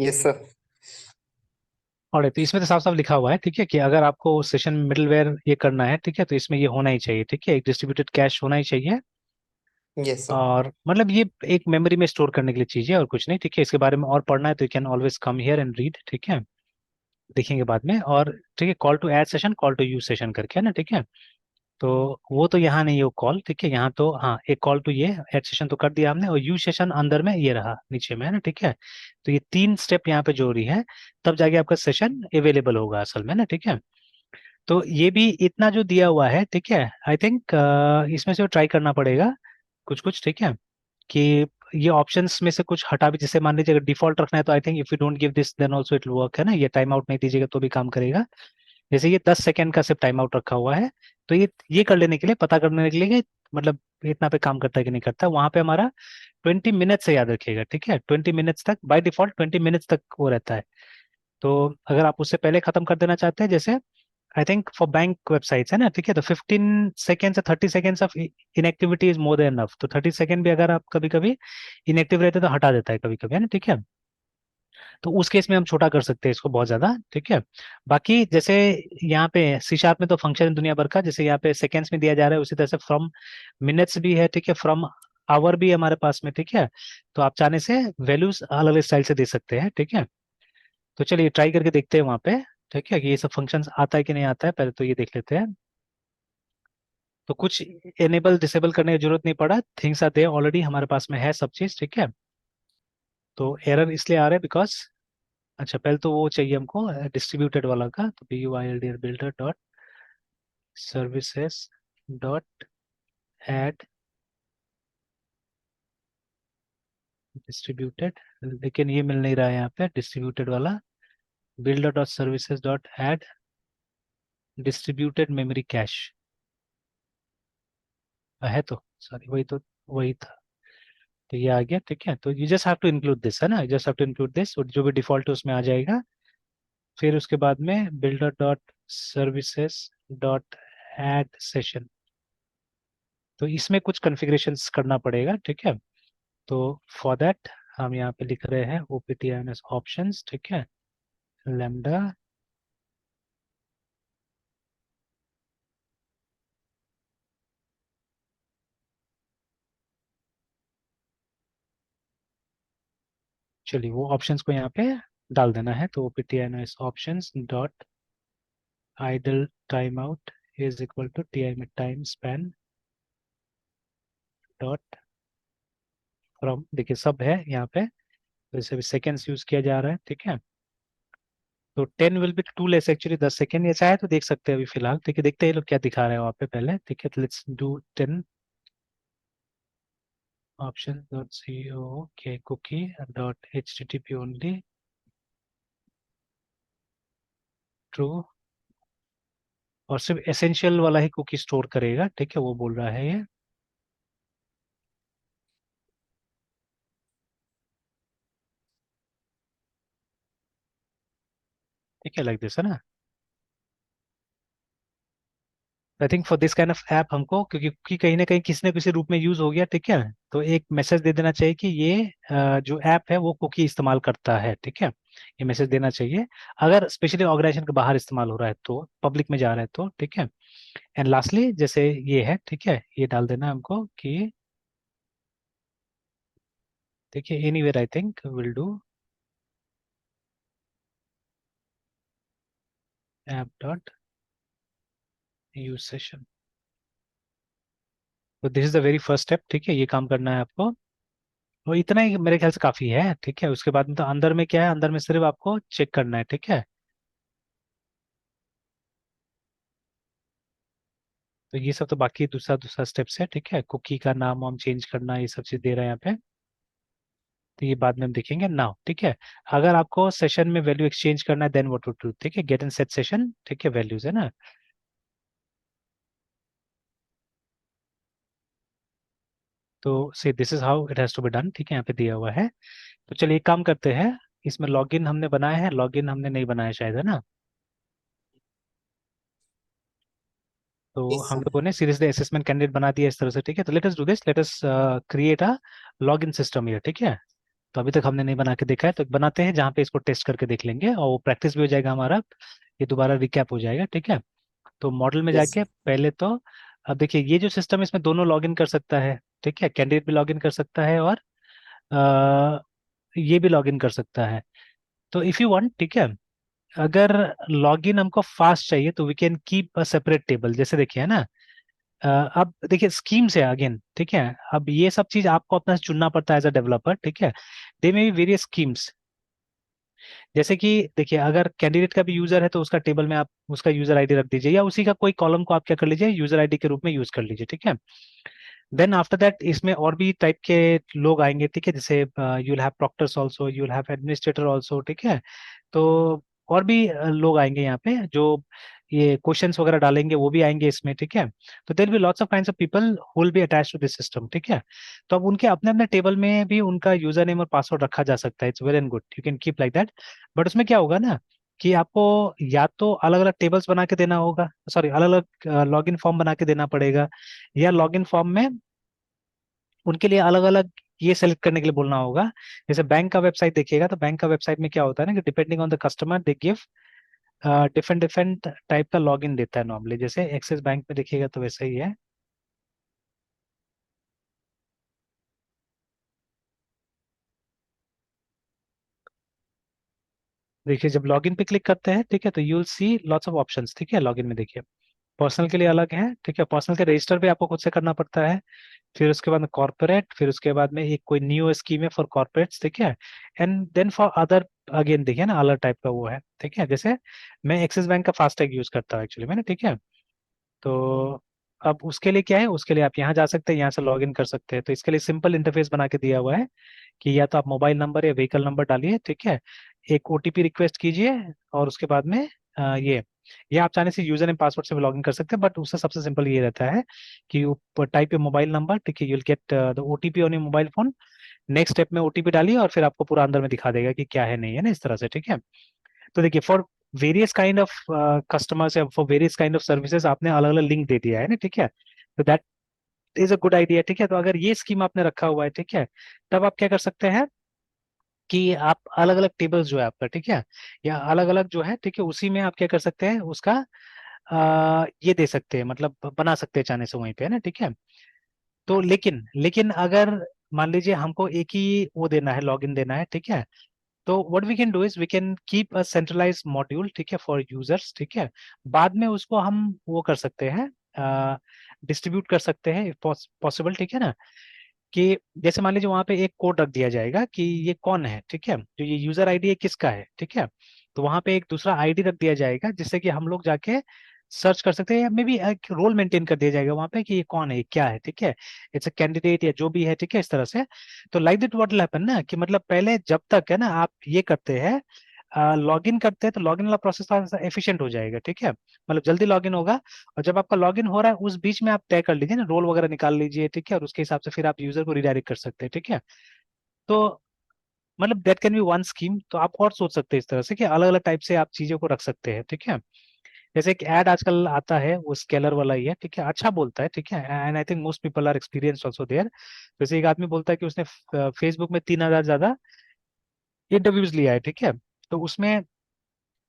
Yes sir. और तो इसमें तो साफ साफ लिखा हुआ है, ठीक है, कि अगर आपको सेशन मिडलवेयर ये करना है, ठीक है, तो इसमें ये होना ही चाहिए, ठीक है, एक डिस्ट्रीब्यूटेड कैश होना ही चाहिए। Yes sir. और मतलब ये एक मेमोरी में स्टोर करने के लिए चीज है और कुछ नहीं, ठीक है। इसके बारे में और पढ़ना है तो you can always come here and read, ठीक है, देखेंगे बाद में। और ठीक है, call to add session, call to use session करके है ना, ठीक है। तो वो तो यहाँ नहीं है वो कॉल, ठीक है, यहाँ तो हाँ एक कॉल टू ये ऐड सेशन तो कर दिया हमने, और यूज सेशन अंदर में ये रहा नीचे में है ना, ठीक है। तो ये तीन स्टेप यहाँ पे जरूरी है, तब जाके आपका सेशन अवेलेबल होगा असल में ना, ठीक है। तो ये भी इतना जो दिया हुआ है, ठीक है, आई थिंक इसमें से ट्राई करना पड़ेगा कुछ कुछ, ठीक है, कि ये ऑप्शंस में से कुछ हटा भी, जैसे मान लीजिए अगर डिफॉल्ट रखना है तो I think if you don't give this then also it will work, है ना, ये टाइम आउट नहीं दीजिएगा तो भी काम करेगा। जैसे ये 10 सेकेंड का सिर्फ टाइम आउट रखा हुआ है, तो ये कर लेने के लिए, पता करने के लिए कि मतलब इतना पे काम करता है कि नहीं करता, वहां पे हमारा 20 मिनट से याद रखिएगा, ठीक है, 20 मिनट्स तक, बाय डिफॉल्ट 20 मिनट्स तक वो रहता है। तो अगर आप उससे पहले खत्म कर देना चाहते हैं, जैसे I think for bank websites है ना, ठीक है, तो 15 सेकेंड से 30 seconds of inactivity is more than enough. तो 30 सेकेंड भी अगर आप कभी कभी इनएक्टिव रहते हैं तो हटा देता है कभी कभी, है ना, ठीक है। तो उस केस में हम छोटा कर सकते हैं इसको बहुत ज्यादा, ठीक है। बाकी जैसे यहाँ पे सी शार्प में तो फंक्शन है दुनिया भर का, जैसे यहाँ पे सेकेंड्स में दिया जा रहा है, उसी तरह से फ्रॉम मिनट्स भी है, ठीक है, फ्रॉम आवर भी है हमारे पास में, ठीक है। तो आप चाहने से वैल्यूज अलग अलग स्टाइल से दे सकते हैं, ठीक है। तो चलिए ट्राई करके देखते हैं वहाँ पे, ठीक है, कि ये सब फंक्शंस आता है कि नहीं आता है, पहले तो ये देख लेते हैं। तो कुछ इनेबल डिसेबल करने की जरूरत नहीं पड़ा, थिंग्स आर देयर ऑलरेडी, हमारे पास में है सब चीज, ठीक है। तो एरर इसलिए आ रहा है बिकॉज, अच्छा पहले तो वो चाहिए हमको डिस्ट्रीब्यूटेड वाला का, तो B U I L D R builder dot services dot add distributed, लेकिन ये मिल नहीं रहा है यहाँ पे डिस्ट्रीब्यूटेड वाला, builder dot services dot add distributed memory cache है, तो सॉरी वही तो, वही था। तो ये आ गया, ठीक है, तो you just have to include this है ना, just have to include this, और जो भी डिफॉल्ट है उसमें आ जाएगा। फिर उसके बाद में builder dot services dot add session, तो इसमें कुछ कॉन्फ़िगरेशंस करना पड़ेगा, ठीक है। तो फॉर दैट हम यहाँ पे लिख रहे हैं optins ऑप्शंस, ठीक है, लैम्डा, चलिए वो ऑप्शंस को यहाँ पे डाल देना है, तो optins options dot idle time out is equal to time span dot from, देखिए सब है यहाँ पे, वैसे भी सेकेंड्स यूज किया जा रहा है, ठीक है। तो 10 will be too less actually, 10 second ऐसा है, तो देख सकते हैं अभी फिलहाल, ठीक है, देखते हैं ये लोग क्या दिखा रहे हैं वहाँ पे पहले, ठीक है, तो let's do 10 option dot co k cookie dot http only true, और सिर्फ एसेंशियल वाला ही कुकी स्टोर करेगा, ठीक है, वो बोल रहा है ये, ठीक है, लाइक दिस है ना। I think for this kind of app हमको, क्योंकि कुकी कहीं ना कहीं किसी न किसी रूप में यूज हो गया, ठीक है, तो एक मैसेज दे देना चाहिए कि ये जो ऐप है वो कुकी इस्तेमाल करता है, ठीक है, ये मैसेज देना चाहिए। अगर स्पेशली ऑर्गेनाइजेशन के बाहर इस्तेमाल हो रहा है तो, पब्लिक में जा रहा है तो, ठीक है। एंड लास्टली जैसे ये है, ठीक है, ये डाल देना हमको कि, देखिए anywhere I think will do app dot use session, तो this is the very first step, ठीक है, ये काम करना है आपको। वो इतना ही मेरे ख्याल से काफी है, ठीक है। उसके बाद में तो अंदर में क्या है, अंदर में सिर्फ आपको चेक करना है, ठीक है। तो ये सब तो बाकी दूसरा दूसरा स्टेप्स है, ठीक है, कुकी का नाम वाम चेंज करना, ये सब चीज दे रहे हैं यहाँ पे, तो ये बाद में हम देखेंगे नाउ, ठीक है। अगर आपको सेशन में वैल्यू एक्सचेंज करना है देन व्हाट टू डू, ठीक है, गेट एंड सेट सेशन, ठीक है, वैल्यूज है ना। तो see this is how it has to be done, ठीक है, यहाँ पे दिया हुआ है। तो चलिए एक काम करते हैं, इसमें लॉगिन हमने बनाया है, लॉगिन हमने नहीं बनाया शायद, है ना। तो यस हम सर। लोगों ने सीरियसली असेसमेंट कैंडिडेट बना दिया इस तरह से, ठीक है। तो let us do this, let us create a login system here, ठीक है। तो अभी तक हमने नहीं बना के देखा है, तो बनाते हैं जहाँ पे इसको टेस्ट करके देख लेंगे, और वो प्रैक्टिस भी हो जाएगा हमारा, ये दोबारा रिकैप हो जाएगा, ठीक है। तो मॉडल में यस। जाके पहले तो, अब देखिए ये जो सिस्टम, इसमें दोनों लॉग इन कर सकता है, ठीक है, कैंडिडेट भी लॉग इन कर सकता है और ये भी लॉग इन कर सकता है। तो इफ यू वांट, ठीक है, अगर लॉगिन हमको फास्ट चाहिए तो we can keep a separate table, जैसे देखिए है ना। अब देखिए स्कीम से अगेन, ठीक है, अब ये सब चीज आपको अपना से चुनना पड़ता है एज अ डेवलपर, ठीक है। दे मे बी वेरियस स्कीम्स, जैसे कि देखिए अगर कैंडिडेट का भी यूजर है तो उसका टेबल में आप उसका यूजर आईडी रख दीजिए, या उसी का कोई कॉलम को आप क्या कर लीजिए, यूजर आईडी के रूप में यूज कर लीजिए, ठीक है। देन आफ्टर दैट इसमें और भी टाइप के लोग आएंगे, ठीक है, जैसे you will have proctors also, you will have administrator also, ठीक है। तो और भी लोग आएंगे यहाँ पे जो ये क्वेश्चंस वगैरह डालेंगे, वो भी आएंगे इसमें, ठीक है। तो there be lots of kinds of people who will be attached to this system, ठीक है। तो अब उनके अपने अपने टेबल में भी उनका यूजर नेम और पासवर्ड रखा जा सकता है, it's well and good, you can keep like that. But उसमें क्या होगा ना कि आपको या तो अलग अलग टेबल्स बना के देना होगा, सॉरी अलग अलग लॉगिन फॉर्म बना के देना पड़ेगा, या लॉगिन फॉर्म में उनके लिए अलग अलग ये सेलेक्ट करने के लिए बोलना होगा। जैसे बैंक का वेबसाइट देखिएगा, तो बैंक का वेबसाइट में क्या होता है ना कि depending on the customer they give different different type का लॉगिन देता है नॉर्मली, जैसे एक्सिस बैंक में देखिएगा तो वैसा ही है। देखिए जब लॉगिन पे क्लिक करते हैं, ठीक है, तो you will see lots of options, ठीक है, लॉगिन में देखिए पर्सनल के लिए अलग है, ठीक है, पर्सनल के रजिस्टर भी आपको खुद से करना पड़ता है। फिर उसके बाद में कॉर्पोरेट, फिर उसके बाद में एक कोई न्यू स्कीम है फॉर कॉर्पोरेट्स, ठीक है। And then for other, again देखिए ना अलग टाइप का वो है, ठीक है। जैसे मैं एक्सिस बैंक का फास्टैग यूज करता हूँ एक्चुअली मैंने, ठीक है। तो अब उसके लिए क्या है, उसके लिए आप यहाँ जा सकते हैं, यहाँ से लॉग इन कर सकते हैं। तो इसके लिए सिंपल इंटरफेस बना के दिया हुआ है कि या तो आप मोबाइल नंबर या व्हीकल नंबर डालिए, ठीक है, एक ओटीपी रिक्वेस्ट कीजिए, और उसके बाद में ये आप चाहने से यूजर एंड पासवर्ड से भी लॉगिन कर सकते हैं, बट उससे सबसे सिंपल ये रहता है कि टाइप योर मोबाइल नंबर, ठीक है, you will get the OTP on your mobile phone. Next step में ओटीपी डालिए और फिर आपको पूरा अंदर में दिखा देगा कि क्या है नहीं है ना, इस तरह से, ठीक है। तो देखिए for various kind of customers या for various kind of services आपने अलग अलग लिंक दे दिया है ना, ठीक है। तो that is a good idea, ठीक है। तो अगर ये स्कीम आपने रखा हुआ है, ठीक है, तब आप क्या कर सकते हैं कि आप अलग अलग टेबल्स जो है आपका, ठीक है, या अलग अलग जो है, ठीक है, उसी में आप क्या कर सकते हैं उसका ये दे सकते हैं, मतलब बना सकते हैं चाहने से वहीं पे, है ना, ठीक है। तो लेकिन लेकिन अगर मान लीजिए हमको एक ही वो देना है, लॉगिन देना है, ठीक है, तो what we can do is we can keep a centralize module, ठीक है, फॉर यूजर्स, ठीक है। बाद में उसको हम वो कर सकते हैं, डिस्ट्रीब्यूट कर सकते हैं पॉसिबल, ठीक है ना, कि जैसे मान लीजिए वहां पे एक कोड रख दिया जाएगा कि ये कौन है, ठीक है, जो ये यूजर आईडी है किसका है, ठीक है। तो वहां पे एक दूसरा आईडी रख दिया जाएगा जिससे कि हम लोग जाके सर्च कर सकते हैं, या मे बी एक रोल मेंटेन कर दिया जाएगा वहां पे कि ये कौन है, ये क्या है, ठीक है, इट्स अ कैंडिडेट या जो भी है, ठीक है, इस तरह से। तो like that what will happen ना कि मतलब पहले जब तक है ना आप ये करते हैं, लॉग इन करते हैं, तो लॉग इन वाला प्रोसेस थोड़ा एफिशिएंट हो जाएगा, ठीक है, मतलब जल्दी लॉग इन होगा। और जब आपका लॉग इन हो रहा है उस बीच में आप तय कर लीजिए ना, रोल वगैरह निकाल लीजिए, ठीक है, और उसके हिसाब से फिर आप यूजर को रिडायरेक्ट कर सकते हैं, ठीक है। तो मतलब that can be one scheme. तो आप और सोच सकते हैं इस तरह से कि अलग अलग टाइप से आप चीजों को रख सकते हैं, ठीक है। जैसे एक ऐड आजकल आता है वो स्केलर वाला ही है, ठीक है, अच्छा बोलता है, ठीक है, and I think most people are experience also there. जैसे एक आदमी बोलता है कि उसने फेसबुक में 3,000 ज्यादा इंटरव्यूज लिया है, ठीक है। तो उसमें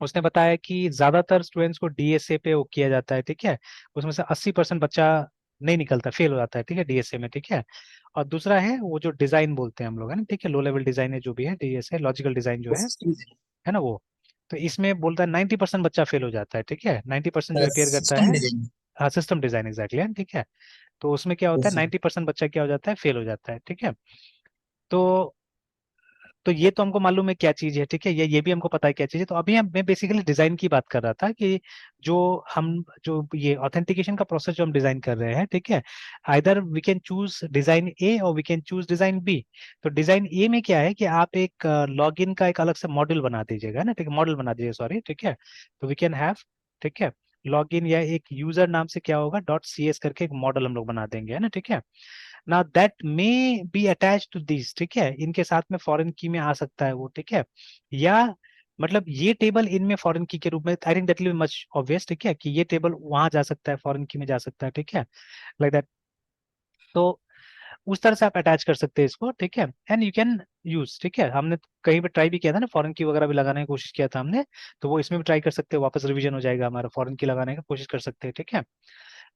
उसने बताया कि ज्यादातर स्टूडेंट्स को डीएसए पे वो किया जाता है, ठीक है, उसमें से 80% बच्चा नहीं निकलता, फेल हो जाता है, ठीक है, डीएसए में, ठीक है। और दूसरा है वो जो डिजाइन बोलते हैं हम लोग, है ना, ठीक है, लो लेवल डिजाइन है जो भी है, डीएसए लॉजिकल डिजाइन जो है ना वो। तो इसमें बोलता है 90% बच्चा फेल हो जाता है, ठीक है, 90% जो अपेयर करता सिस्टम है। डिजाइन। हाँ सिस्टम डिजाइन एग्जैक्टली, ठीक है। तो उसमें क्या होता है, यस सर। 90% बच्चा क्या हो जाता है, फेल हो जाता है, ठीक है। तो तो ये तो हमको मालूम है क्या चीज है, ठीक है, ये भी हमको पता है क्या चीज है। तो अभी मैं बेसिकली डिजाइन की बात कर रहा था कि जो हम जो ये ऑथेंटिकेशन का प्रोसेस जो हम डिजाइन कर रहे हैं, ठीक है, either we can choose design A or we can choose design B. तो डिजाइन ए में क्या है कि आप एक लॉगिन का एक अलग से मॉड्यूल बना दीजिएगा ना, ठीक है, मॉडल बना दीजिए, सॉरी, ठीक है। तो वी कैन हैव, ठीक है, लॉगिन या एक यूजर नाम से क्या होगा डॉट सी एस करके एक मॉडल हम लोग बना देंगे, है ना, ठीक है। ना that may be attach to this, ठीक है, इनके साथ में फॉरेन की में आ सकता है वो, ठीक है। या मतलब ये टेबल इनमें फॉरेन की के रूप में, I think that will be much obvious, ठीक है, कि ये टेबल वहां जा सकता है, फॉरेन की में जा सकता है, ठीक है, लाइक दैट। तो उस तरह से आप अटैच कर सकते हैं इसको, ठीक है, एंड यू कैन यूज, ठीक है। हमने कहीं पे ट्राई भी किया था ना, फॉरेन की वगैरह भी लगाने की कोशिश किया था हमने, तो वो इसमें भी ट्राई कर सकते हैं, वापस रिवीजन हो जाएगा हमारा, फॉरेन की लगाने की कोशिश कर सकते हैं, ठीक है।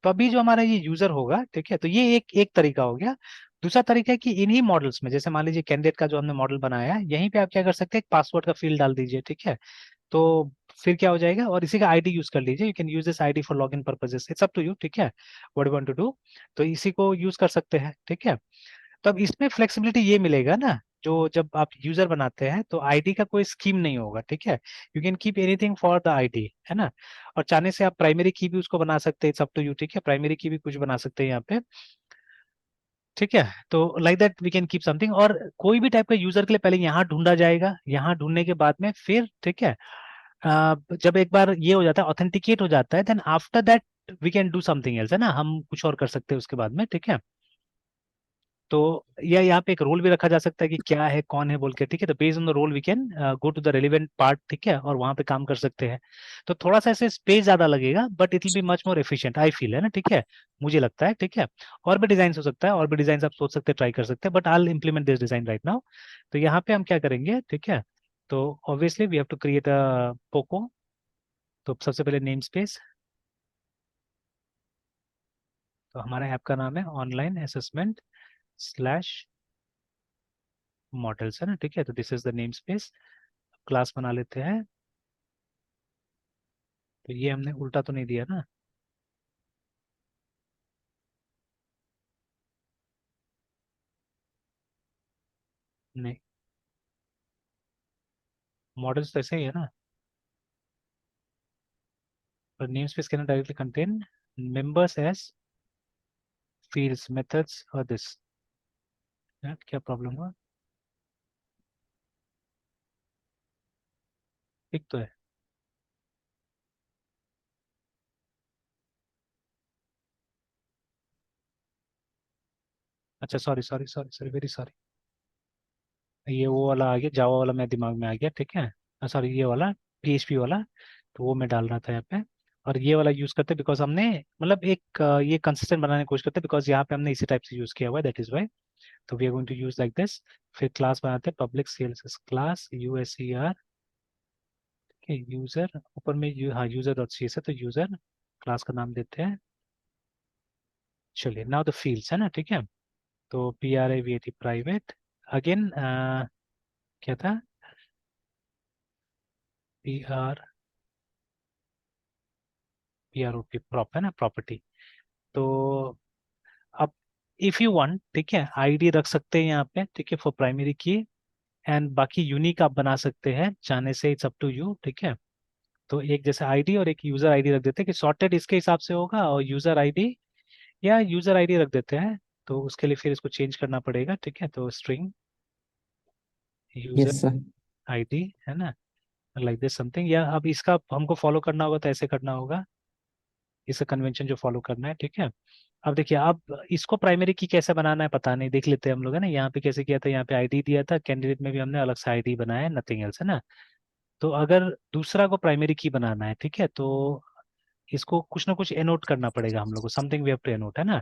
तो अभी जो हमारा ये यूजर होगा, ठीक है, तो ये एक एक तरीका हो गया। दूसरा तरीका है कि इन्हीं मॉडल्स में, जैसे मान लीजिए कैंडिडेट का जो हमने मॉडल बनाया है, यहीं पे आप क्या कर सकते हैं, एक पासवर्ड का फील्ड डाल दीजिए, ठीक है। तो फिर क्या हो जाएगा, और इसी का आईडी यूज कर लीजिए, you can use this ID for login purposes, it's up to you, ठीक है, what you want to do. तो इसी को यूज कर सकते हैं, ठीक है। तो अब इसमें फ्लेक्सिबिलिटी ये मिलेगा ना, जो जब आप यूजर बनाते हैं तो आईडी का कोई स्कीम नहीं होगा, ठीक है। You can keep anything for the ID, है ना। और चाहने से आप प्राइमरी की भी उसको बना सकते हैं, इट्स अप टू यू, ठीक है, प्राइमरी की भी कुछ बना सकते हैं यहाँ पे, ठीक है। तो like that we can keep something, और कोई भी टाइप का यूजर के लिए पहले यहाँ ढूंढा जाएगा, यहाँ ढूंढने के बाद में फिर, ठीक है, जब एक बार ये हो जाता है, ऑथेंटिकेट हो जाता है, then after that we can do something else, है ना, हम कुछ और कर सकते हैं उसके बाद में, ठीक है। तो या यहाँ पे एक रोल भी रखा जा सकता है कि क्या है कौन है बोल के, ठीक है। तो based on the role we can go to the relevant part, ठीक है, और वहां पे काम कर सकते हैं। तो थोड़ा सा ऐसे स्पेस ज्यादा लगेगा, but it will be much more efficient, I feel, है ना, ठीक है, मुझे लगता है, ठीक है। और भी डिजाइन हो सकता है, और भी डिजाइन आप सोच सकते हैं, ट्राई कर सकते हैं, but I implement this design right now. तो यहाँ पे हम क्या करेंगे, ठीक है। तो obviously we have to create a POCO. तो सबसे पहले नेम स्पेस, तो हमारा ऐप का नाम है ऑनलाइन असेसमेंट स्लैश मॉडल्स, है ना, ठीक है। तो this is the name space, class बना लेते हैं। तो ये हमने उल्टा तो नहीं दिया ना, नहीं, मॉडल्स तो ऐसे ही है ना। पर name space can directly contain members as fields methods और दिस, क्या प्रॉब्लम हुआ, ठीक तो है। अच्छा, sorry sorry sorry sorry, very sorry. ये वो वाला आ गया, जावा वाला मेरे दिमाग में आ गया, ठीक है। सॉरी, ये वाला PHP वाला, तो वो मैं डाल रहा था यहाँ पे। और ये वाला यूज करते बिकॉज हमने, मतलब एक ये कंसिस्टेंट बनाने की कोशिश करते बिकॉज यहाँ पे हमने इसी टाइप से यूज किया हुआ है, दैट इज वाई। तो we are going to use like this. फिर क्लास बनाते हैं, public CLSS class USER, user, ऊपर में हाँ यूजर डॉट सी एस है, तो यूजर क्लास का नाम देते हैं। चलिए, नाउ द फील्ड्स, है ना, ठीक है। तो PRIVAT प्राइवेट, अगेन क्या था, PROP प्रॉप, है ना, प्रॉपर्टी। तो अब इफ यू वांट, ठीक है, आईडी रख सकते हैं यहाँ पे, ठीक है, फॉर प्राइमरी की, एंड बाकी यूनिक आप बना सकते हैं चाहने से, इट्स अप टू यू, ठीक है। तो एक जैसे आईडी और एक यूजर आईडी रख देते हैं कि सॉर्टेड इसके हिसाब से होगा, और यूजर आईडी, या यूजर आईडी रख देते हैं। तो उसके लिए फिर इसको चेंज करना पड़ेगा, ठीक है। तो string user yes sir. ID, है ना, लाइक दिस समथिंग, या अब इसका हमको फॉलो करना होगा तो ऐसे करना होगा, इसका कन्वेंशन जो फॉलो करना है, ठीक है। अब देखिए, अब इसको प्राइमरी की कैसे बनाना है पता नहीं, देख लेते हैं हम लोग, है ना। यहाँ पे कैसे किया था, यहाँ पे आईडी दिया था, कैंडिडेट में भी हमने अलग से आईडी बनाया है, नथिंग एल्स, है ना। तो अगर दूसरा को प्राइमरी की बनाना है, ठीक है, तो इसको कुछ ना कुछ एनोट करना पड़ेगा हम लोग को, समथिंग वी हैव टू एनोट, है ना।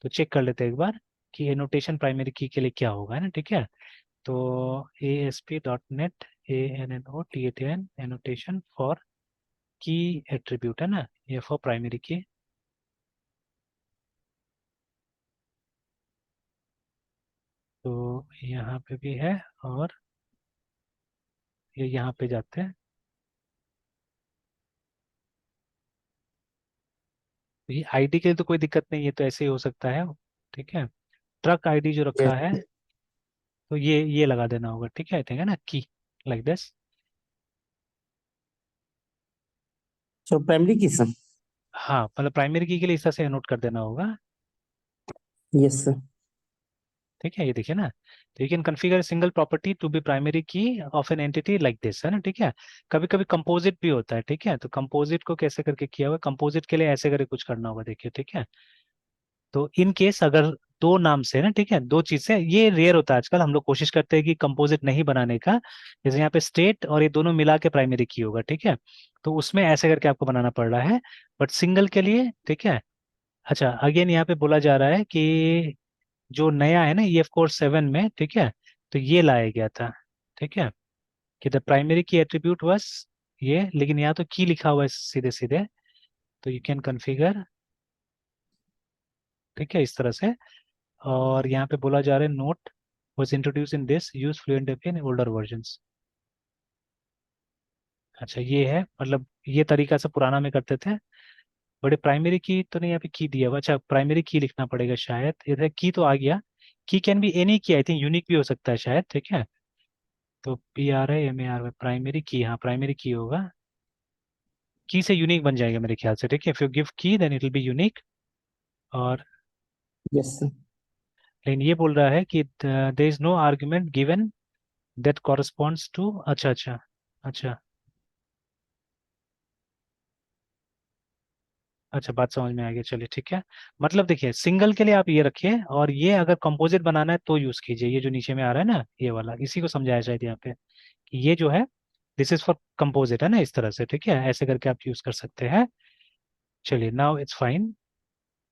तो चेक कर लेते हैं एक बार कि एनोटेशन प्राइमरी की के लिए क्या होगा, है ना, ठीक है। तो ASP.NET ANNOTATN एनोटेशन फॉर की एट्रीब्यूट, है ना, ये फॉर प्राइमरी की। तो यहाँ पे भी है, और ये यहाँ पे जाते हैं। तो ये आईडी के लिए तो कोई दिक्कत नहीं है, तो ऐसे ही हो सकता है, ठीक है। ट्रक आईडी जो रखा है, यस। तो ये लगा देना होगा, ठीक है, ठीक है ना, की, लाइक दिस। सो प्राइमरी की सर। हाँ, मतलब प्राइमरी की के लिए इस तरह से नोट कर देना होगा, यस सर। ठीक है। ये देखिए ना, तो you can configure single property to be primary key of an entity like this, है ना, ठीक है। कभी कभी कंपोजिट भी होता है, ठीक है। तो कंपोजिट को कैसे करके किया हुआ, कंपोजिट के लिए ऐसे करके कुछ करना होगा, देखिए, ठीक है। तो इन केस अगर दो नाम से ना, ठीक है, दो चीज से, ये रेयर होता है आजकल, हम लोग कोशिश करते हैं कि कंपोजिट नहीं बनाने का, जैसे यहाँ पे स्टेट और ये दोनों मिला के प्राइमरी की होगा, ठीक है। तो उसमें ऐसे करके आपको बनाना पड़ रहा है, बट सिंगल के लिए, ठीक है। अच्छा, अगेन यहाँ पे बोला जा रहा है कि जो नया है ना EF कोर 7 में, ठीक है, तो ये लाया गया था, ठीक है, कि द प्राइमरी की एट्रीब्यूट वाज ये, लेकिन यहाँ तो की लिखा हुआ है सीधे सीधे, तो यू कैन कॉन्फ़िगर, ठीक है, इस तरह से। और यहाँ पे बोला जा रहा है note was introduce in this use fluent in older versions. अच्छा ये है, मतलब ये तरीका से पुराना में करते थे। बड़े प्राइमरी की तो नहीं, यहाँ पे की दिया हुआ, अच्छा प्राइमरी की लिखना पड़ेगा शायद, इधर की तो आ गया। की कैन बी एनी की, आई थिंक यूनिक भी हो सकता है शायद, ठीक है। तो PRIMAR प्राइमरी की, हाँ प्राइमरी की होगा, की से यूनिक बन जाएगा मेरे ख्याल से, ठीक है, if you give key then it will be unique. और यस सर। लेकिन ये बोल रहा है कि there is no argument given that corresponds to, अच्छा अच्छा अच्छा अच्छा, बात समझ में आ गई, चलिए ठीक है। मतलब देखिए सिंगल के लिए आप ये रखिए, और ये अगर कंपोजिट बनाना है तो यूज कीजिए, ये जो नीचे में आ रहा है ना ये वाला, इसी को समझाया शायद यहाँ पे, कि ये जो है दिस इज फॉर कंपोजिट है ना, इस तरह से, ठीक है, ऐसे करके आप यूज कर सकते हैं। चलिए नाउ इट्स फाइन।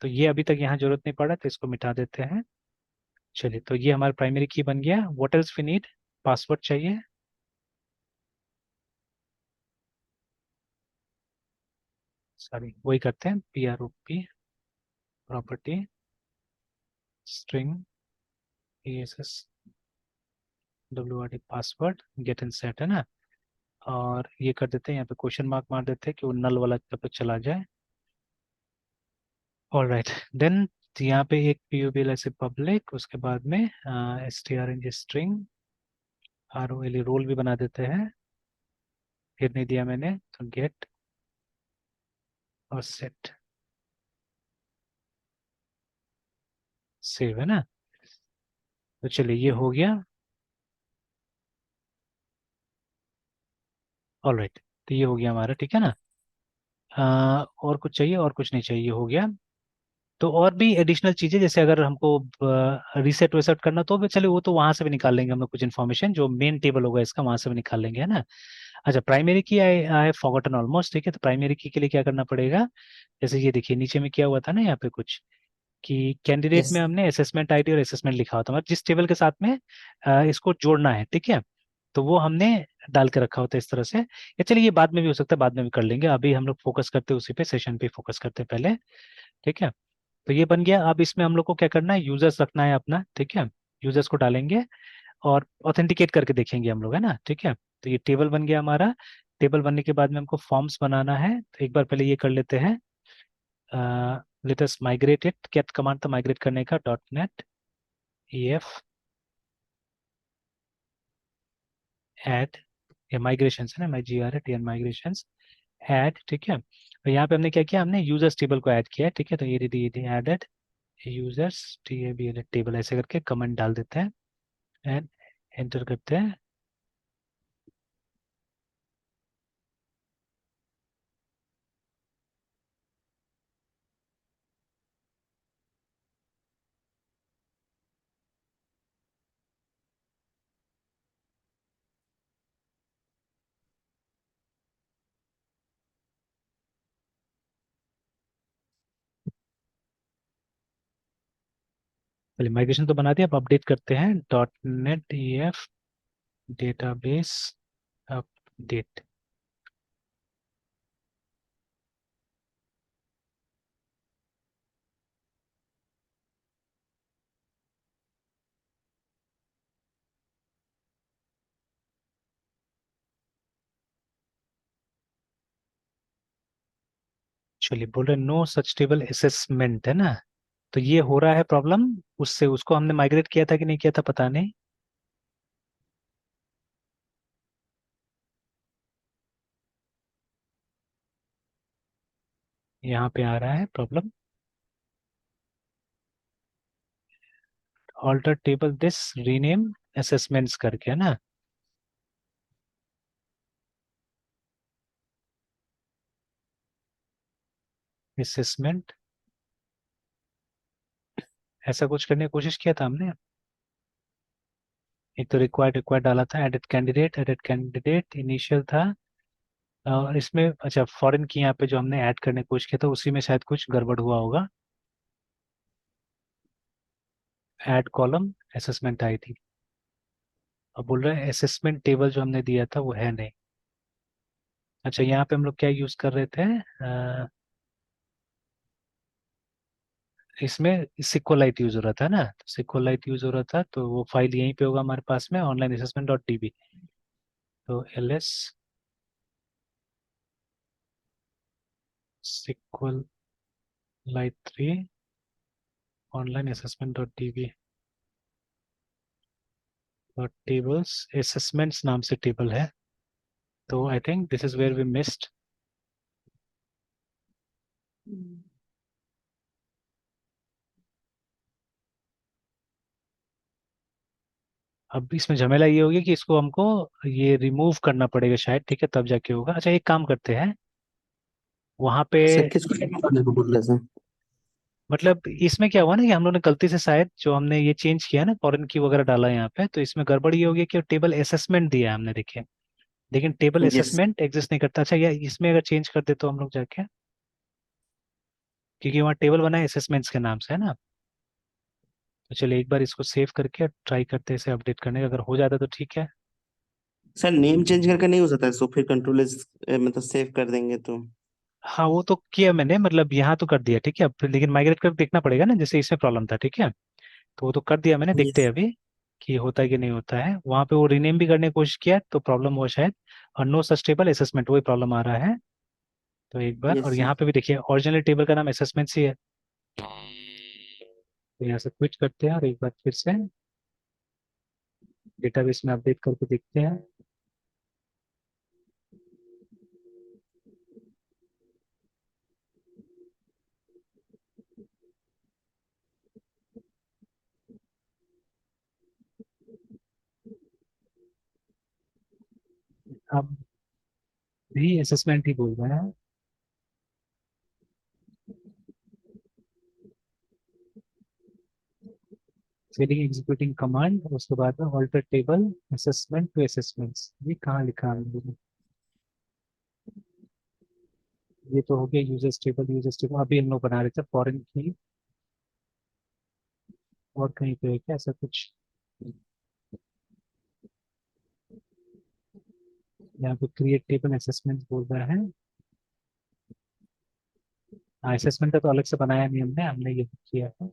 तो ये अभी तक यहाँ जरूरत नहीं पड़ा, तो इसको मिटा देते हैं। चलिए, तो ये हमारा प्राइमरी की बन गया। What else we need? Password चाहिए। सॉरी, वही करते हैं, PROP property string ESS WRD password get and set है ना। और ये कर देते हैं, यहाँ पे क्वेश्चन मार्क मार देते हैं कि वो नल वाला तब तक चला जाए। ऑल राइट देन, यहाँ पे एक PUBL ऐसे पब्लिक, उसके बाद में STRNG स्ट्रिंग ROL रोल भी बना देते हैं। फिर नहीं दिया मैंने, तो गेट और सेट, सेव है ना। तो चलिए ये हो गया। ऑल राइट, तो ये हो गया हमारा, ठीक है ना। और कुछ चाहिए? और कुछ नहीं चाहिए, हो गया। तो और भी एडिशनल चीजें, जैसे अगर हमको रीसेट वेसेट करना, तो भी चलिए वो तो वहां से भी निकाल लेंगे हम लोग, कुछ इन्फॉर्मेशन जो मेन टेबल होगा इसका वहां से भी निकाल लेंगे, है ना। अच्छा प्राइमरी की आई आई फॉरगॉटन ऑलमोस्ट, ठीक है, तो प्राइमरी की के लिए क्या करना पड़ेगा? जैसे ये देखिए नीचे में क्या हुआ था ना यहाँ पे कुछ, कि कैंडिडेट यस। में हमने असेसमेंट आईडी और असेसमेंट लिखा होता है, मतलब जिस टेबल के साथ में इसको जोड़ना है, ठीक है, तो वो हमने डाल के रखा होता है इस तरह से। या चलिए ये बाद में भी हो सकता है, बाद में भी कर लेंगे, अभी हम लोग फोकस करते हैं उसी पे, सेशन पे फोकस करते हैं पहले, ठीक है। तो ये बन गया। अब इसमें हम लोग को क्या करना है, यूजर्स रखना है अपना, ठीक है, यूजर्स को डालेंगे और ऑथेंटिकेट करके देखेंगे हम लोग, है ना, ठीक है। तो ये टेबल बन गया हमारा। टेबल बनने के बाद में हमको फॉर्म्स बनाना है, तो एक बार पहले ये कर लेते हैं। लेट अस माइग्रेट इट, क्या कमांड था माइग्रेट करने का? .NET EF ऐड, ये माइग्रेशन है ना, MIGRATN माइग्रेशंस ऐड, ठीक है। तो यहाँ पे हमने क्या किया, हमने यूजर्स टेबल को ऐड किया है, ठीक है, तो ये एडेड यूजर्स TABL टेबल, ऐसे करके कमेंट डाल देते हैं एंड एंटर करते हैं। पहले माइग्रेशन तो बना दिया, अब अपडेट करते हैं। .NET EF database update. चलिए बोल रहे नो सच टेबल असेसमेंट है ना, तो ये हो रहा है प्रॉब्लम उससे, उसको हमने माइग्रेट किया था कि नहीं किया था पता नहीं। यहाँ पे आ रहा है problem, alter table this rename assessments करके, है ना। असेसमेंट, ऐसा कुछ करने की कोशिश किया था हमने। एक तो रिक्वायर्ड रिक्वायर्ड डाला था, एडिट कैंडिडेट इनिशियल था, और इसमें अच्छा फॉरेन की यहाँ पे जो हमने ऐड करने की कोशिश किया था, उसी में शायद कुछ गड़बड़ हुआ होगा। Add column assessment ID. अब बोल रहे हैं असेसमेंट टेबल जो हमने दिया था वो है नहीं। अच्छा, यहाँ पे हम लोग क्या यूज कर रहे थे? इसमें सिक्वलाइट यूज हो रहा था ना, तो सिक्वलाइट यूज हो रहा था, तो वो फाइल यहीं पे होगा हमारे पास में, ऑनलाइन असेसमेंट डॉट डीबी। तो ls SQLite 3 online assessment dot DB dot tables assessments नाम से टेबल है। तो I think this is where we missed. अब इसमें झमेला ये होगी कि इसको हमको ये रिमूव करना पड़ेगा शायद, ठीक है, तब जाके होगा। अच्छा, एक काम करते हैं, वहां पे सर किसको remove करने को बोल रहे सर? मतलब इसमें क्या हुआ ना कि हम लोगों ने गलती से शायद जो हमने ये चेंज किया ना, फॉरेन की वगैरह डाला है यहाँ पे, तो इसमें गड़बड़ ये हो गई कि टेबल असेसमेंट दिया है हमने, देखिए, लेकिन टेबल यस। असेसमेंट एग्जिस्ट नहीं करता। अच्छा, या इसमें अगर चेंज कर दे तो हम लोग जाके, क्योंकि वहाँ टेबल बना है असेसमेंट्स के नाम से, है ना। तो चलिए एक बार इसको सेव करके ट्राई करते हैं इसे अपडेट करने का, अगर हो जाता तो ठीक है। सर नेम चेंज करके नहीं हो सकता, सो फिर कंट्रोल एस मतलब सेव कर देंगे तो? हाँ, वो तो किया मैंने, मतलब यहाँ तो कर दिया, ठीक है, अब लेकिन माइग्रेट कर देखना पड़ेगा ना, जैसे इसमें प्रॉब्लम था, ठीक है। तो वो तो कर दिया मैंने, देखते यस। हैं अभी कि होता है कि नहीं होता है। वहाँ पे वो रीनेम भी करने की कोशिश किया तो प्रॉब्लम हुआ शायद, और नो सच टेबल असेसमेंट वही प्रॉब्लम आ रहा है। तो एक बार, और यस सर। यहाँ पे भी देखिए ओरिजिनल टेबल का नाम असेसमेंट्स ही है। तो यहाँ से क्विट करते हैं और एक बार फिर से डेटाबेस में अपडेट करके देखते हैं। अब भी असेसमेंट ही बोल रहे हैं। फिलिंग एग्जीक्यूटिंग कमांड, उसके बाद में alter table assessment to assessments, ये कहाँ लिखा है मैंने? ये तो हो गया यूजर्स टेबल, अभी हम लोग बना रहे थे फॉरेन की, और कहीं पे है क्या ऐसा कुछ? यहाँ पे क्रिएट टेबल असेसमेंट बोल रहा है। हाँ, असेसमेंट का तो अलग से बनाया नहीं हमने, हमने ये किया है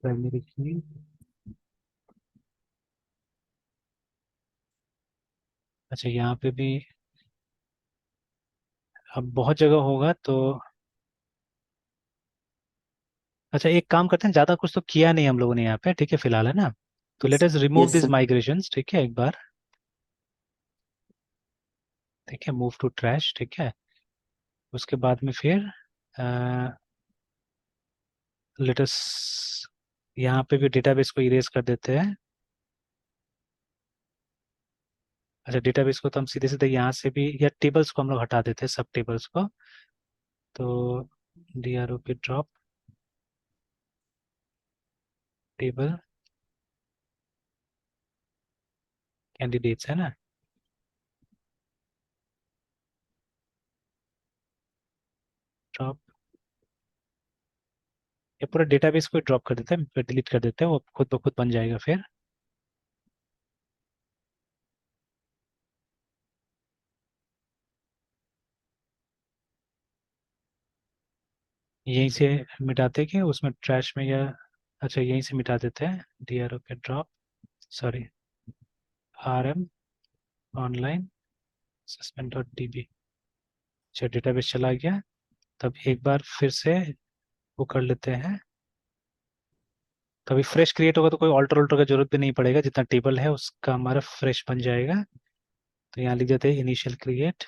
प्राइमरी की। अच्छा, यहाँ पे भी अब बहुत जगह होगा तो। अच्छा, एक काम करते हैं, ज्यादा कुछ तो किया नहीं हम लोगों ने यहाँ पे, ठीक है, फिलहाल, है ना। तो let us remove yes this sir. Migrations, ठीक है, एक बार, ठीक है, मूव टू ट्रैश, ठीक है। उसके बाद में फिर लेट अस यहाँ पे भी डेटाबेस को इरेज कर देते हैं। अच्छा, डेटाबेस को तो हम सीधे सीधे यहाँ से भी, या टेबल्स को हम लोग हटा देते हैं, सब टेबल्स को। तो DRO पे ड्रॉप टेबल कैंडिडेट्स, है ना। ड्रॉप, ये पूरा डेटाबेस को ड्रॉप कर देते हैं, फिर डिलीट कर देते हैं, वो खुद ब खुद बन जाएगा फिर। यहीं से मिटाते कि उसमें ट्रैश में, या अच्छा यहीं से मिटा देते हैं, DRO पे drop, sorry, RM online assessment dot DB। अच्छा, डेटाबेस चला गया। तब एक बार फिर से वो कर लेते हैं, कभी फ्रेश क्रिएट होगा तो कोई ऑल्टर ऑल्टर का जरूरत भी नहीं पड़ेगा, जितना टेबल है उसका हमारा फ्रेश बन जाएगा। तो यहाँ लिख देते हैं initial create.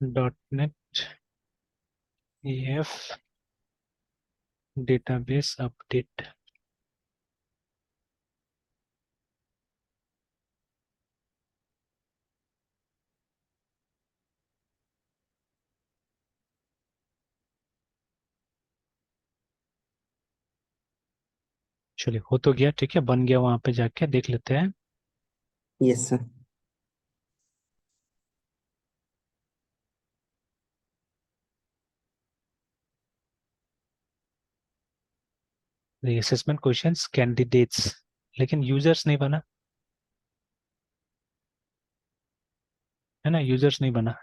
.NET EF database update. चलिए हो तो गया, ठीक है, बन गया, वहां पे जाके देख लेते हैं। Yes sir. Assessment questions candidates, लेकिन यूजर्स नहीं बना, है ना, यूजर्स नहीं बना।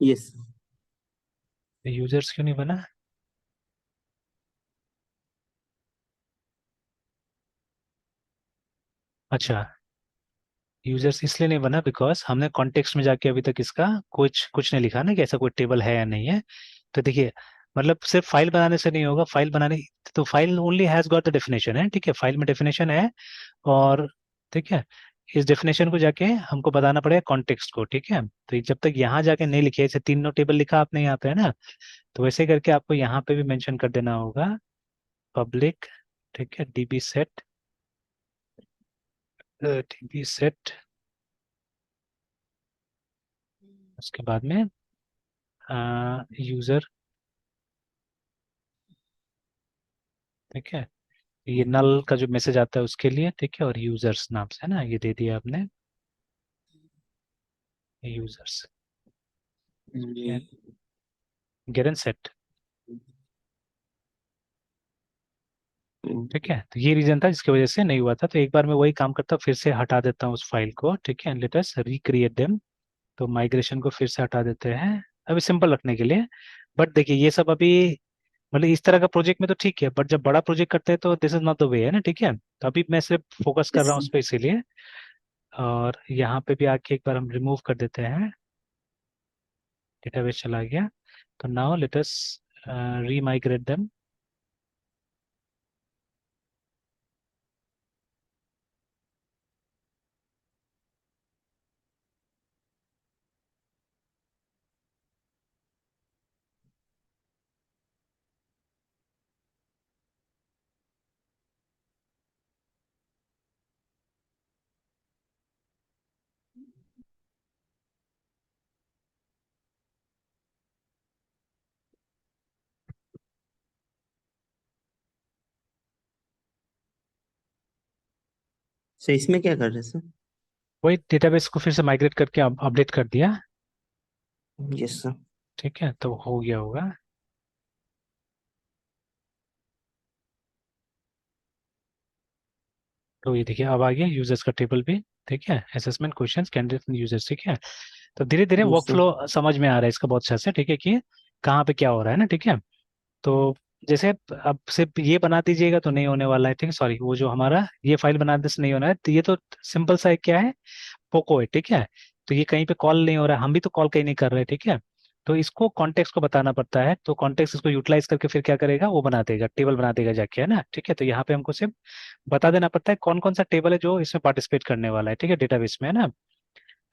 यस। यूजर्स क्यों नहीं बना? अच्छा, यूजर्स इसलिए नहीं बना बिकॉज हमने कॉन्टेक्स्ट में जाके अभी तक इसका कुछ कुछ नहीं लिखा ना कि ऐसा कोई टेबल है या नहीं है। तो देखिए, मतलब सिर्फ फाइल बनाने से नहीं होगा, फाइल बनाने, तो file only has got the definition है, ठीक है, फाइल में डेफिनेशन है। और ठीक है, इस डेफिनेशन को जाके हमको बताना पड़ेगा कॉन्टेक्स्ट को, ठीक है। तो ये जब तक यहाँ जाके नहीं लिखे, जैसे तीनों टेबल लिखा आपने यहाँ पे, है ना, तो वैसे करके आपको यहाँ पे भी मेंशन कर देना होगा पब्लिक, ठीक है, डीबी सेट, उसके बाद में यूजर, ठीक है, ये नल का जो मैसेज आता है उसके लिए, ठीक है, और यूजर्स नाम से, है ना, ये दे दिया आपने, यूजर्स, गेरन सेट, ठीक है। तो ये रीजन था जिसकी वजह से नहीं हुआ था, तो एक बार मैं वही काम करता हूँ, फिर से हटा देता हूँ उस फाइल को, ठीक है, लेट अस रिक्रिएट देम। तो माइग्रेशन को फिर से हटा देते हैं अभी सिंपल रखने के लिए। बट देखिए ये सब अभी, मतलब इस तरह का प्रोजेक्ट में तो ठीक है, बट जब बड़ा प्रोजेक्ट करते हैं तो this is not the way, है ना, ठीक है। तो अभी मैं सिर्फ फोकस कर यस रहा हूँ उस पर, इसीलिए। और यहाँ पे भी आके एक बार हम रिमूव कर देते हैं, डेटाबेस चला गया। तो now let us remigrate them. Sir इसमें क्या कर रहे हैं सर? वही डेटाबेस को फिर से माइग्रेट करके अपडेट कर दिया, यस सर। ठीक है, तो हो गया होगा। तो ये देखिए अब आ गया यूजर्स का टेबल भी, ठीक है, असेसमेंट क्वेश्चंस कैंडिडेट यूजर्स, ठीक है। तो धीरे धीरे यस वर्क सर। फ्लो समझ में आ रहा है इसका बहुत अच्छा से, ठीक है, कि कहाँ पे क्या हो रहा है ना, ठीक है। तो जैसे अब सिर्फ ये बना दीजिएगा तो नहीं होने वाला है, ठीक है, सॉरी, वो जो हमारा ये फाइल बनाने से नहीं होना है, तो ये तो सिंपल सा एक क्या है, पोको है, ठीक है। तो ये कहीं पे कॉल नहीं हो रहा है, हम भी तो कॉल कहीं नहीं कर रहे, ठीक है। तो इसको कॉन्टेक्स्ट को बताना पड़ता है, तो कॉन्टेक्स्ट इसको यूटिलाइज करके फिर क्या करेगा, वो बना देगा, टेबल बना देगा जाके, है ना, ठीक है। तो यहाँ पे हमको सिर्फ बता देना पड़ता है कौन कौन सा टेबल है जो इसमें पार्टिसिपेट करने वाला है, ठीक है, डेटाबेस में, है ना।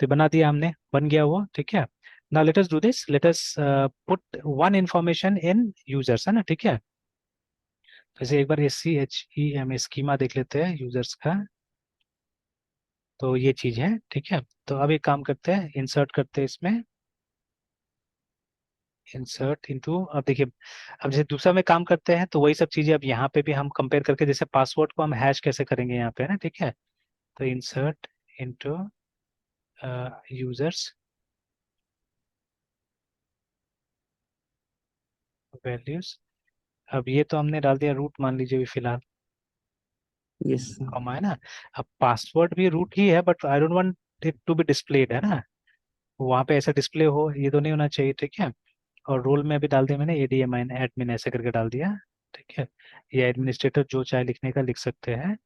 तो बना दिया हमने, बन गया वो, ठीक है। Now let us do this, let us put one information in users, है ना, ठीक है। जैसे एक बार SCHEM स्कीमा देख लेते हैं यूजर्स का। तो ये चीज है, ठीक है। तो अब एक काम करते हैं, इंसर्ट करते हैं इसमें, इंसर्ट इनटू, अब देखिए, अब जैसे दूसरा में काम करते हैं तो वही सब चीजें अब यहाँ पे भी हम कंपेयर करके, जैसे पासवर्ड को हम हैश कैसे करेंगे यहाँ पे, है ना, ठीक है। तो इंसर्ट इनटू यूजर्स वैल्यूज। अब ये तो हमने डाल दिया रूट, मान लीजिए अभी फिलहाल, यस सर। कॉमा, है ना। अब पासवर्ड भी रूट ही है, but I don't want it to be displayed, है ना, वहाँ पे ऐसा डिस्प्ले हो ये तो नहीं होना चाहिए, ठीक है। और रोल में अभी डाल दिया मैंने ADMIN एडमिन ऐसे करके डाल दिया, ठीक है। ये एडमिनिस्ट्रेटर जो चाहे लिखने का लिख सकते हैं।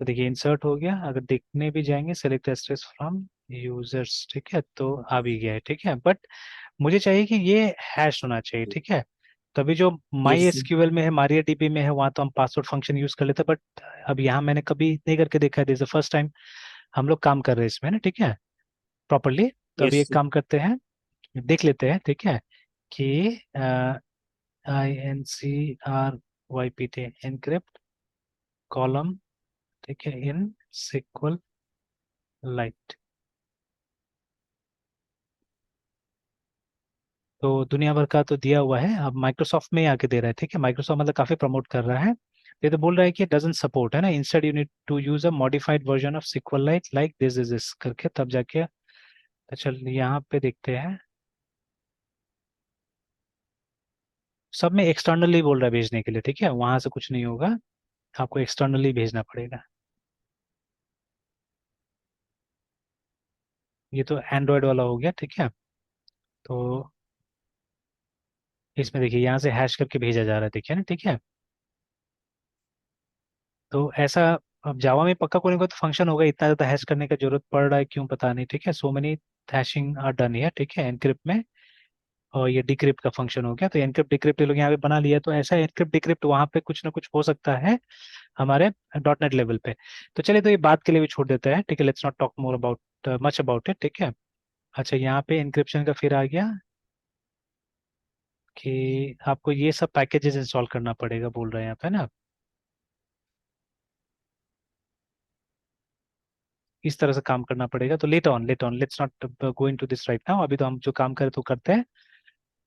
तो देखिए इंसर्ट हो गया, अगर देखने भी जाएंगे सेलेक्ट एस्ट्रेस फ्रॉम यूजर्स, ठीक है, तो आ भी गया है, ठीक है। बट मुझे चाहिए कि ये हैश होना चाहिए, ठीक है। तभी जो माई यस सर। एसक्यूएल में है, मारिया डीबी में है, वहाँ तो हम पासवर्ड फंक्शन यूज कर लेते हैं, बट अब यहाँ मैंने कभी नहीं करके देखा है, this is the first time हम लोग काम कर रहे हैं इसमें ना, ठीक है, प्रॉपरली। तो अभी यस एक सर। काम करते हैं, देख लेते हैं, ठीक है, कि INCRYPT encrypt कॉलम, ठीक है, इन SQL लाइट। तो दुनिया भर का तो दिया हुआ है, अब माइक्रोसॉफ्ट में ही आके दे रहा है, ठीक है। माइक्रोसॉफ्ट मतलब काफी प्रमोट कर रहा है। ये तो बोल रहा है कि डजंट सपोर्ट, है ना, instead you need to use a modified version of SQL lite like this is this करके, तब जाके। तो चल यहाँ पे देखते हैं, सब में एक्सटर्नली बोल रहा है भेजने के लिए, ठीक है, वहां से कुछ नहीं होगा, आपको एक्सटर्नली भेजना पड़ेगा। ये तो एंड्रॉयड वाला हो गया, ठीक है। तो इसमें देखिए यहाँ से हैश करके भेजा जा रहा है, देखिए ना, ठीक है। तो ऐसा, अब जावा में पक्का कोई ना कोई तो फंक्शन होगा, इतना ज्यादा हैश करने का जरूरत पड़ रहा है क्यों पता नहीं, ठीक है। So many hashing are done है, ठीक है, एनक्रिप्ट में। और ये डिक्रिप्ट का फंक्शन हो गया, तो एनक्रिप्ट डिक्रिप्ट ये लोग यहाँ पे बना लिया, तो ऐसा एनक्रिप्ट डिक्रिप्ट वहाँ पे कुछ ना कुछ हो सकता है हमारे डॉट नेट लेवल पे। तो चलिए, तो ये बात के लिए भी छोड़ देते हैं, ठीक है, let's not talk more about much about it, ठीक है। अच्छा, यहाँ पे इंक्रिप्शन का फिर आ गया कि आपको ये सब पैकेजेस इंस्टॉल करना पड़ेगा, बोल रहे हैं यहाँ पे ना, इस तरह से काम करना पड़ेगा। तो let on let's not go into this right now, अभी तो हम जो काम करें तो करते हैं।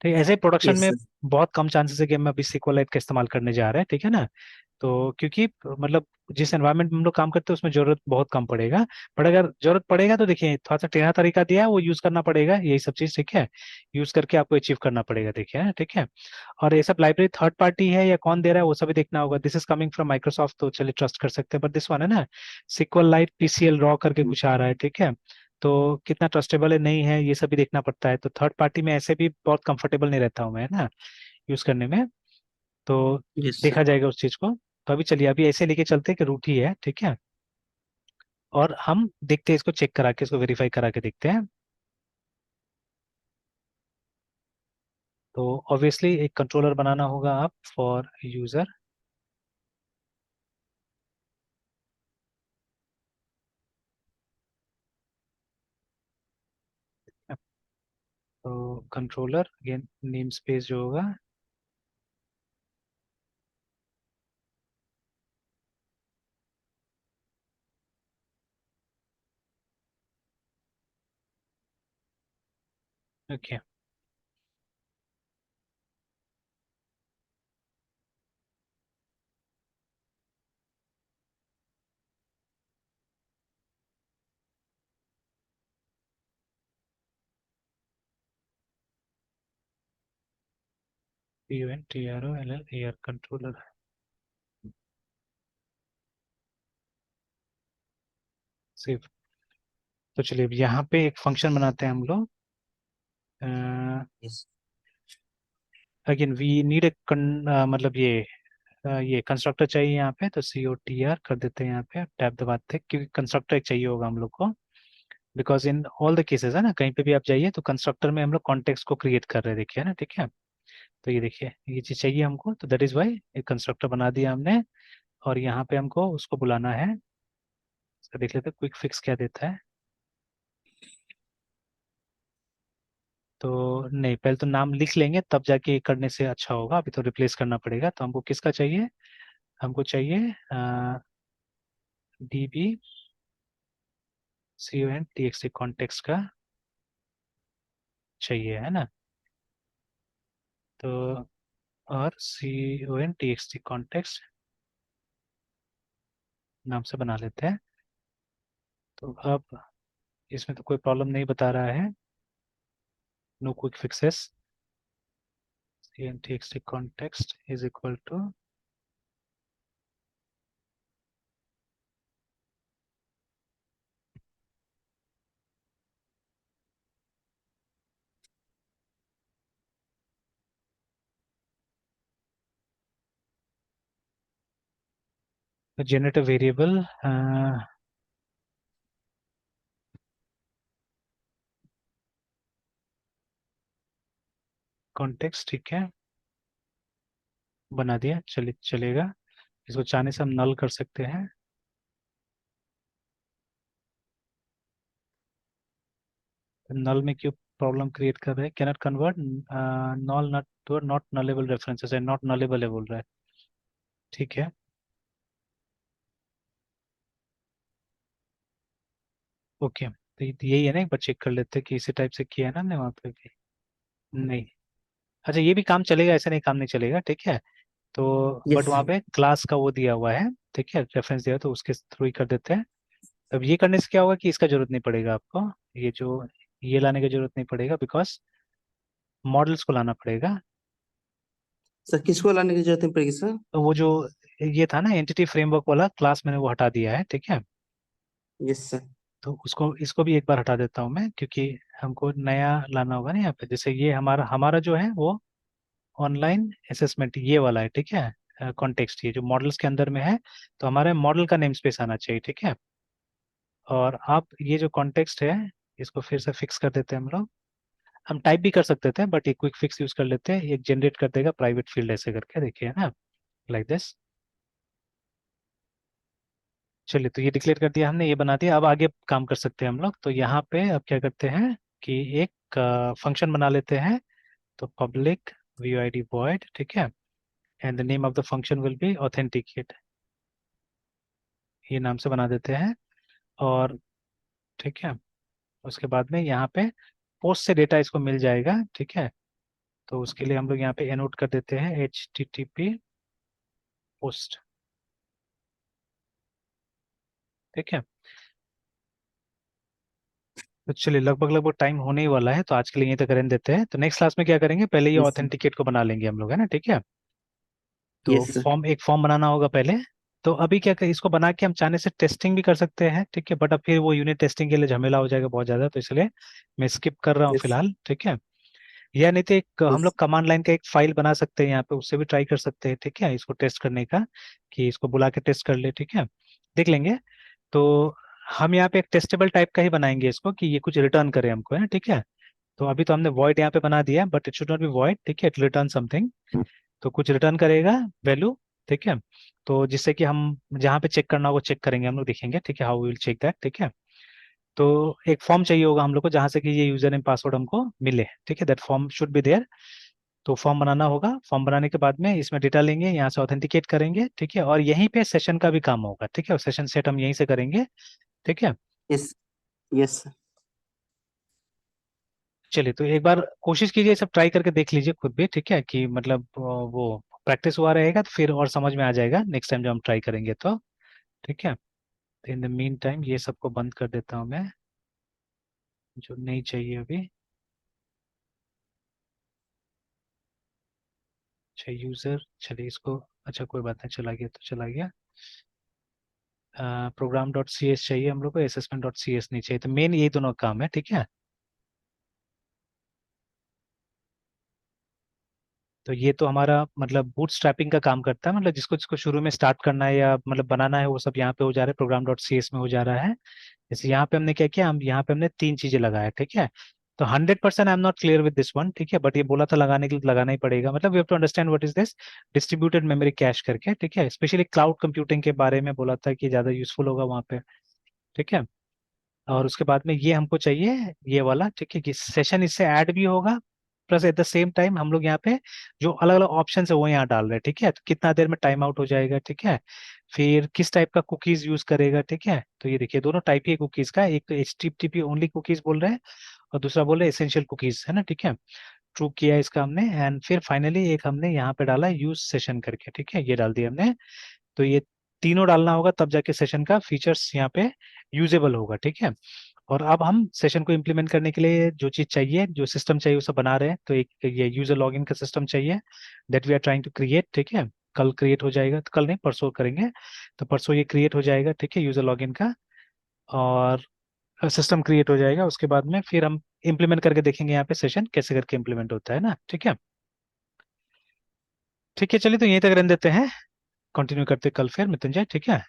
ठीक है, ऐसे प्रोडक्शन यस में सर। बहुत कम चांसेस है कि हम अभी SQLite का इस्तेमाल करने जा रहे हैं, ठीक है ना। तो क्योंकि मतलब जिस एनवायरनमेंट में हम लोग काम करते हैं उसमें जरूरत बहुत कम पड़ेगा। बट अगर जरूरत पड़ेगा तो देखिए, थोड़ा सा टेढ़ा तरीका दिया है, वो यूज करना पड़ेगा, यही सब चीज, ठीक है। यूज करके आपको अचीव करना पड़ेगा, देखिए ना, ठीक है। और ये सब लाइब्रेरी थर्ड पार्टी है या कौन दे रहा है वो सभी देखना होगा। This is coming from Microsoft, तो चलिए ट्रस्ट कर सकते हैं। बट दिस वन है ना, SQLite PCL रॉ करके कुछ आ रहा है, ठीक है। तो कितना ट्रस्टेबल है नहीं है ये सब भी देखना पड़ता है, तो थर्ड पार्टी में ऐसे भी बहुत कंफर्टेबल नहीं रहता हूँ मैं, है ना, यूज करने में। तो यस सर। देखा जाएगा उस चीज को। तो अभी चलिए, अभी ऐसे लेके चलते हैं कि रूट ही है, ठीक है। और हम देखते हैं, इसको चेक करा के, इसको वेरीफाई करा के देखते हैं। तो ऑब्वियसली एक कंट्रोलर बनाना होगा आप फॉर यूजर। तो कंट्रोलर अगेन नेम स्पेस जो होगा, okay. CONTROLL air controller, save. तो चलिए, अब यहाँ पे एक फंक्शन बनाते हैं हम लोग। Yes again we need a, मतलब ये कंस्ट्रक्टर चाहिए यहाँ पे, तो COTR कर देते हैं यहाँ पे, टैब दबाते हैं, क्योंकि कंस्ट्रक्टर एक चाहिए होगा हम लोग को। Because in all the cases, है ना, कहीं पे भी आप जाइए तो कंस्ट्रक्टर में हम लोग कॉन्टेक्स्ट को क्रिएट कर रहे हैं, देखिए ना, ठीक है। तो ये देखिए, ये चीज चाहिए हमको, तो दैट इज वाई एक कंस्ट्रक्टर बना दिया हमने। और यहाँ पे हमको उसको बुलाना है। इसका देख लेते हैं क्विक फिक्स क्या देता है। तो नहीं, पहले तो नाम लिख लेंगे तब जाके करने से अच्छा होगा, अभी तो रिप्लेस करना पड़ेगा। तो हमको किसका चाहिए, हमको चाहिए DB CONTXT कॉन्टेक्स्ट का चाहिए, है ना। तो और CONTXT कॉन्टेक्स्ट नाम से बना लेते हैं। तो अब इसमें तो कोई प्रॉब्लम नहीं बता रहा है, no quick fixes. CONTXT context is equal to generate a variable context, ठीक है, बना दिया, चलिए चलेगा। इसको चाहने से हम नल कर सकते हैं। नल में क्यों प्रॉब्लम क्रिएट कर रहे हैं, cannot convert null not to not nullable references है, नॉट नलेबल है बोल रहा है। ठीक है, ओके, तो यही है ना, एक बार चेक कर लेते हैं कि इसी टाइप से किया है ना हमने वहाँ पे भी। नहीं, अच्छा ये भी काम चलेगा, ऐसा नहीं काम नहीं चलेगा, ठीक है। तो बट यस। वहाँ पे क्लास का वो दिया हुआ है, ठीक है, रेफरेंस दिया है, तो उसके थ्रू ही कर देते हैं। अब ये करने से क्या होगा कि इसका जरूरत नहीं पड़ेगा आपको, ये जो ये लाने की जरूरत नहीं पड़ेगा, बिकॉज मॉडल्स को लाना पड़ेगा। सर किसको लाने की जरूरत नहीं पड़ेगी सर? तो वो जो ये था ना एंटिटी फ्रेमवर्क वाला क्लास, मैंने वो हटा दिया है, ठीक है। Yes sir. तो उसको इसको भी एक बार हटा देता हूँ मैं, क्योंकि हमको नया लाना होगा ना यहाँ पे। जैसे ये हमारा हमारा जो है वो ऑनलाइन असेसमेंट ये वाला है, ठीक है, कॉन्टेक्स्ट ये जो मॉडल्स के अंदर में है, तो हमारे मॉडल का नेम स्पेस आना चाहिए, ठीक है। और आप ये जो कॉन्टेक्स्ट है, इसको फिर से फिक्स कर देते हैं हम लोग। हम टाइप भी कर सकते थे, बट एक क्विक फिक्स यूज कर लेते हैं, एक जनरेट कर देगा प्राइवेट फील्ड ऐसे करके, देखिए ना, लाइक दिस। चलिए, तो ये डिक्लेयर कर दिया हमने, ये बना दिया। अब आगे काम कर सकते हैं हम लोग। तो यहाँ पे अब क्या करते हैं कि एक फंक्शन बना लेते हैं। तो पब्लिक vid void, ठीक है, and the name of the function will be authenticate, ये नाम से बना देते हैं। और ठीक है, उसके बाद में यहाँ पे पोस्ट से डेटा इसको मिल जाएगा, ठीक है। तो उसके लिए हम लोग यहाँ पे एनोट कर देते हैं HTTP पोस्ट, ठीक है। तो चलिए, लगभग लगभग टाइम होने ही वाला है, तो आज के लिए यहीं तक रहने देते हैं। तो नेक्स्ट क्लास में क्या करेंगे, पहले ये यस सर। ऑथेंटिकेट को बना लेंगे हम लोग, है ना, ठीक है। तो यस सर। एक फॉर्म बनाना होगा पहले। तो अभी क्या इसको बना के हम चाहने से टेस्टिंग भी कर सकते हैं, ठीक है, बट अब फिर वो यूनिट टेस्टिंग के लिए झमेला हो जाएगा बहुत ज्यादा, तो इसलिए मैं स्किप कर रहा हूँ यस। फिलहाल, ठीक है। या नहीं तो एक हम यस। लोग कमांड लाइन का एक फाइल बना सकते हैं यहाँ पे, उससे भी ट्राई कर सकते हैं, ठीक है, इसको टेस्ट करने का, कि इसको बुला के टेस्ट कर ले, ठीक है, देख लेंगे। तो हम यहाँ पे एक टेस्टेबल टाइप का ही बनाएंगे इसको, कि ये कुछ रिटर्न करे हमको, है ना, ठीक है। तो अभी तो हमने वॉइड यहाँ पे बना दिया, but it should not be void, ठीक है, इट रिटर्न समथिंग। तो कुछ रिटर्न करेगा वैल्यू, ठीक है। तो जिससे कि हम जहाँ पे चेक करना होगा चेक करेंगे हम लोग, देखेंगे, ठीक है, हाउ विल चेक दैट, ठीक है। तो एक फॉर्म चाहिए होगा हम लोग को, जहाँ से कि ये यूजर नेम पासवर्ड हमको मिले, ठीक है, that form should be there. तो फॉर्म बनाना होगा, फॉर्म बनाने के बाद में इसमें डेटा लेंगे, यहाँ से ऑथेंटिकेट करेंगे, ठीक है, और यहीं पे सेशन का भी काम होगा, ठीक है, सेशन सेट हम यहीं से करेंगे, ठीक है। यस। Yes sir. चलिए, तो एक बार कोशिश कीजिए, सब ट्राई करके देख लीजिए खुद भी, ठीक है, कि मतलब वो प्रैक्टिस हुआ रहेगा तो फिर और समझ में आ जाएगा नेक्स्ट टाइम जब हम ट्राई करेंगे तो, ठीक है। तो इन द मीन टाइम ये सबको बंद कर देता हूँ मैं, जो नहीं चाहिए अभी। अच्छा, यूजर, चलिए इसको, अच्छा कोई बात नहीं, चला गया तो चला गया। प्रोग्राम डॉट सी एस चाहिए हम लोग को, असेसमेंट डॉट सी एस नहीं चाहिए, तो मेन यही दोनों काम है, ठीक है। तो ये तो हमारा मतलब बूटस्ट्रैपिंग का काम करता है, मतलब जिसको जिसको शुरू में स्टार्ट करना है या मतलब बनाना है, वो सब यहाँ पे हो जा रहा है, प्रोग्राम डॉट सी एस में हो जा रहा है। जैसे यहाँ पे हमने क्या किया, हम यहाँ पे हमने तीन चीजें लगाया, ठीक है। तो 100% I am not clear with this one, ठीक है, बट ये बोला था लगाने के लिए, तो लगाना ही पड़ेगा, मतलब we have to understand what is this distributed memory cache करके, ठीक है, स्पेशली क्लाउड कंप्यूटिंग के बारे में बोला था कि ज्यादा यूजफुल होगा वहाँ पे, ठीक है। और उसके बाद में ये हमको चाहिए ये वाला, ठीक है, कि सेशन इससे ऐड भी होगा, plus at the same time हम लोग यहाँ पे जो अलग अलग ऑप्शन है वो यहाँ डाल रहे हैं, ठीक है। तो कितना देर में टाइम आउट हो जाएगा, ठीक है, फिर किस टाइप का कुकीज यूज करेगा, ठीक है। तो ये देखिए, दोनों टाइप ही कुकीज का, एक तो HTTP ओनली कुकीज बोल रहे हैं, और दूसरा बोल रहे हैं एसेंशियल कुकीज, है ना, ठीक है। ट्रू किया इसका हमने, एंड फिर फाइनली एक हमने यहाँ पे डाला यूज सेशन करके, ठीक है, ये डाल दिया हमने। तो ये तीनों डालना होगा, तब जाके सेशन का फीचर्स यहाँ पे यूजेबल होगा, ठीक है। और अब हम सेशन को इम्प्लीमेंट करने के लिए जो चीज चाहिए, जो सिस्टम चाहिए, वो सब बना रहे हैं। तो एक ये यूजर लॉगिन का सिस्टम चाहिए, that we are trying to create, ठीक है। कल क्रिएट हो जाएगा, तो कल नहीं परसों करेंगे। तो परसों ये क्रिएट हो जाएगा, ठीक है, यूजर लॉगिन का। और सिस्टम क्रिएट हो जाएगा, उसके बाद में फिर हम इम्प्लीमेंट करके देखेंगे यहाँ पे सेशन कैसे करके इम्प्लीमेंट होता है ना, ठीक है। ठीक है, चलिए, तो यहीं तक रहने देते हैं, कंटिन्यू करते हैं कल फिर, मृत्युंजय, ठीक है।